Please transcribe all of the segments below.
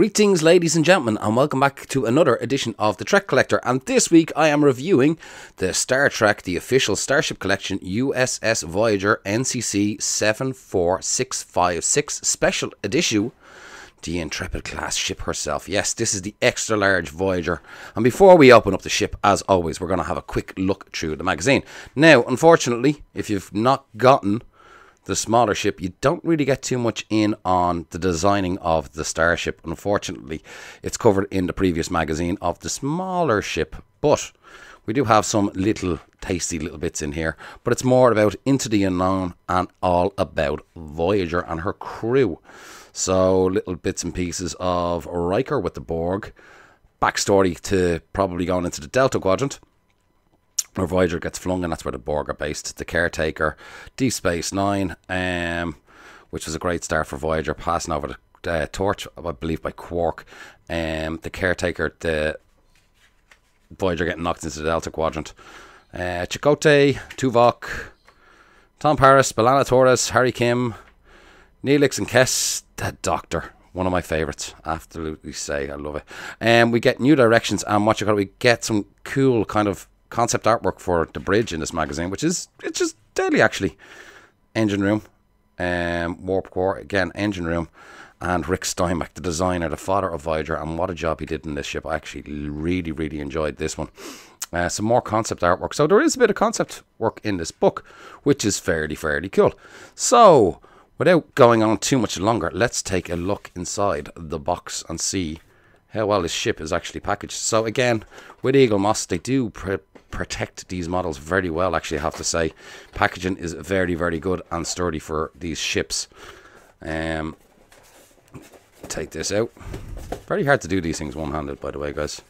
Greetings ladies and gentlemen, and welcome back to another edition of the Trek Collector, and this week I am reviewing the Star Trek, the official Starship Collection USS Voyager NCC 74656 Special Edition, the Intrepid class ship herself. Yes, this is the extra large Voyager, and before we open up the ship, as always, we're going to have a quick look through the magazine. Now, unfortunately, if you've not gotten the smaller ship, you don't really get too much in on the designing of the starship. Unfortunately, it's covered in the previous magazine of the smaller ship, but we do have some little tasty little bits in here. But it's more about Into the Unknown and all about Voyager and her crew. So little bits and pieces of Riker with the Borg, backstory to probably going into the Delta Quadrant, where Voyager gets flung, and that's where the Borg are based. The Caretaker, Deep Space Nine, which was a great start for Voyager, passing over the torch, I believe, by Quark. The Caretaker, the Voyager getting knocked into the Delta Quadrant. Chakotay, Tuvok, Tom Paris, B'Elanna Torres, Harry Kim, Neelix and Kes, the Doctor. One of my favourites, absolutely say, I love it. We get new directions, and what you got, we get some cool kind of concept artwork for the bridge in this magazine, which is, it's just deadly actually. Engine room, warp core, again, engine room, and Rick Steinbeck, the designer, the father of Voyager, and what a job he did in this ship. I actually really enjoyed this one. Some more concept artwork, so there is a bit of concept work in this book, which is fairly cool. So without going on too much longer, let's take a look inside the box and see how well this ship is actually packaged. So again, with Eaglemoss, they do protect these models very well, actually, I have to say. Packaging is very good and sturdy for these ships. Take this out. Very hard to do these things one-handed, by the way, guys.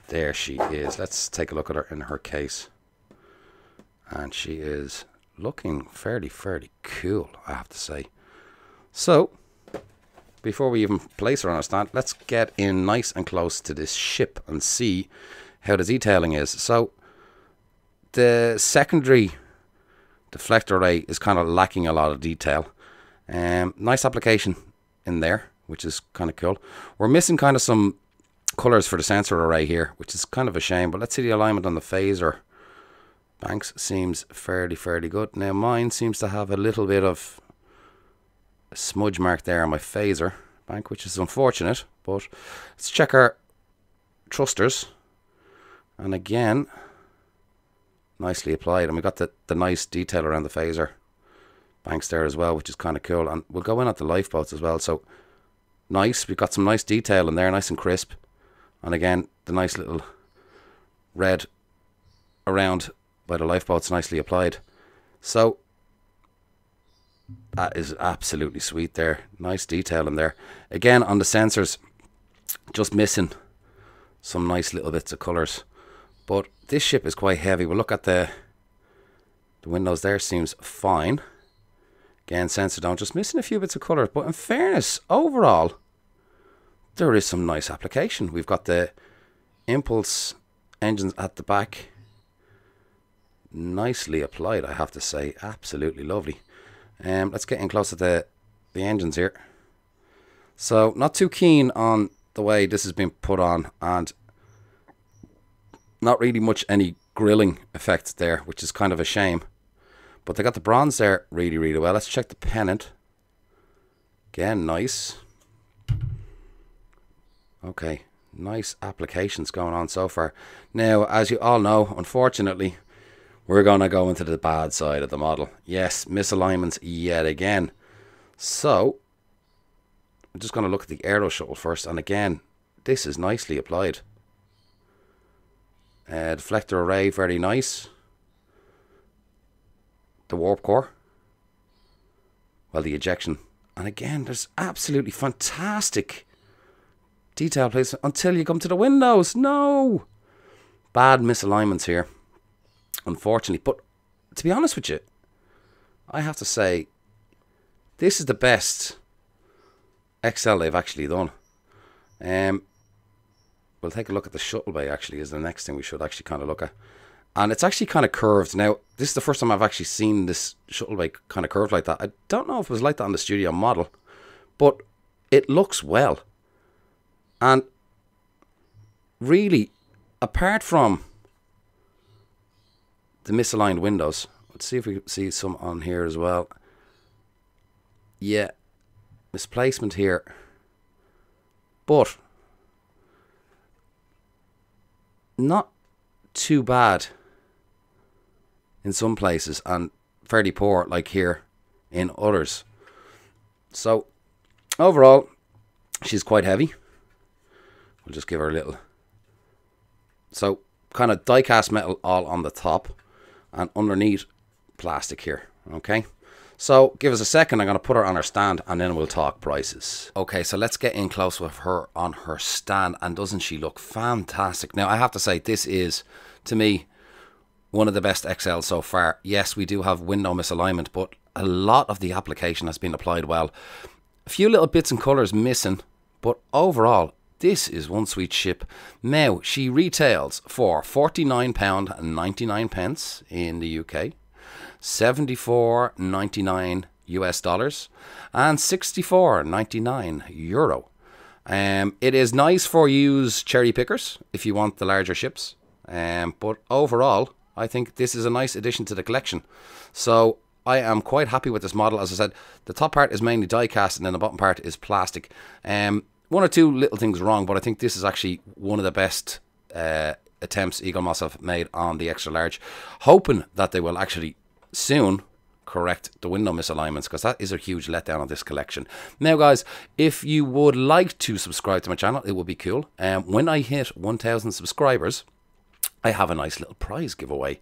There she is. Let's take a look at her in her case. And she is looking fairly cool, I have to say. So before we even place her on our stand, let's get in nice and close to this ship and see how the detailing is. So the secondary deflector array is kind of lacking a lot of detail. Nice application in there, which is kind of cool. We're missing kind of some colors for the sensor array here, which is kind of a shame, but let's see the alignment on the phaser. Banks seems fairly good. Now mine seems to have a little bit of a smudge mark there on my phaser bank, which is unfortunate, but let's check our thrusters. And again, nicely applied, and we got the nice detail around the phaser banks there as well, which is kind of cool. And we'll go in at the lifeboats as well, so nice. We've got some nice detail in there, nice and crisp. And again, the nice little red around by the lifeboats, nicely applied. So that is absolutely sweet there. Nice detail in there. Again, on the sensors, just missing some nice little bits of colours. But this ship is quite heavy. We'll look at the windows there, seems fine. Again, sensor down, just missing a few bits of colour. But in fairness, overall, there is some nice application. We've got the impulse engines at the back. Nicely applied, I have to say. Absolutely lovely. Let's get in close to the engines here. So not too keen on the way this has been put on, and not really much any grilling effect there, which is kind of a shame. But they got the bronze there really well. Let's check the pennant. Again, nice. Okay, nice applications going on so far. Now, as you all know, unfortunately, we're going to go into the bad side of the model. Yes, misalignments yet again. So I'm just going to look at the aero shuttle first. And again, this is nicely applied. Deflector array, very nice. The warp core. Well, the ejection. And again, there's absolutely fantastic detail placement until you come to the windows. No! Bad misalignments here, unfortunately. But to be honest with you, I have to say, this is the best XL they've actually done. We'll take a look at the Shuttlebay, actually, is the next thing we should actually kind of look at. And it's actually kind of curved. Now, this is the first time I've actually seen this Shuttlebay kind of curved like that. I don't know if it was like that on the studio model, but it looks well. And really, apart from the misaligned windows, let's see if we can see some on here as well. Yeah, misplacement here. But not too bad in some places and fairly poor like here in others. So overall, she's quite heavy. We'll just give her a little. So kind of die cast metal all on the top and underneath plastic here. Okay, so give us a second. I'm going to put her on her stand and then we'll talk prices. Okay, so let's get in close with her on her stand, and doesn't she look fantastic? Now I have to say, this is to me one of the best XLs so far. Yes, we do have window misalignment, but a lot of the application has been applied well. A few little bits and colours missing, but overall this is one sweet ship. Now she retails for £49.99 in the UK, $74.99 US dollars, and €64.99 euro. It is nice for use cherry pickers if you want the larger ships, but overall I think this is a nice addition to the collection. So I am quite happy with this model. As I said, the top part is mainly die cast and then the bottom part is plastic. One or two little things wrong, but I think this is actually one of the best attempts Eaglemoss have made on the extra large. Hoping that they will actually soon correct the window misalignments, because that is a huge letdown of this collection. Now guys, if you would like to subscribe to my channel, it would be cool. When I hit 1,000 subscribers, I have a nice little prize giveaway.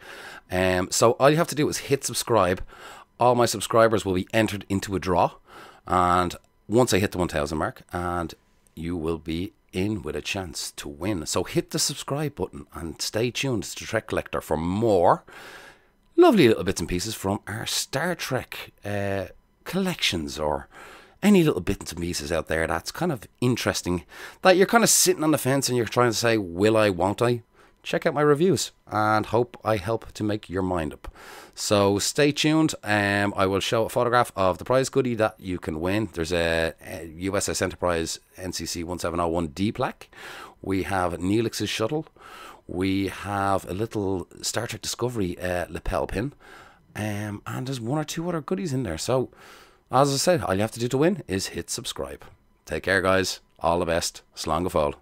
So all you have to do is hit subscribe. All my subscribers will be entered into a draw, and once I hit the 1,000 mark, and you will be in with a chance to win. So hit the subscribe button and stay tuned to Trek Collector for more lovely little bits and pieces from our Star Trek collections, or any little bits and pieces out there that's kind of interesting, that you're kind of sitting on the fence and you're trying to say, will I, won't I? Check out my reviews and hope I help to make your mind up. So stay tuned. I will show a photograph of the prize goodie that you can win. There's a USS Enterprise NCC 1701D plaque. We have Neelix's shuttle. We have a little Star Trek Discovery lapel pin. And there's one or two other goodies in there. So as I said, all you have to do to win is hit subscribe. Take care guys. All the best. Slán go fóill.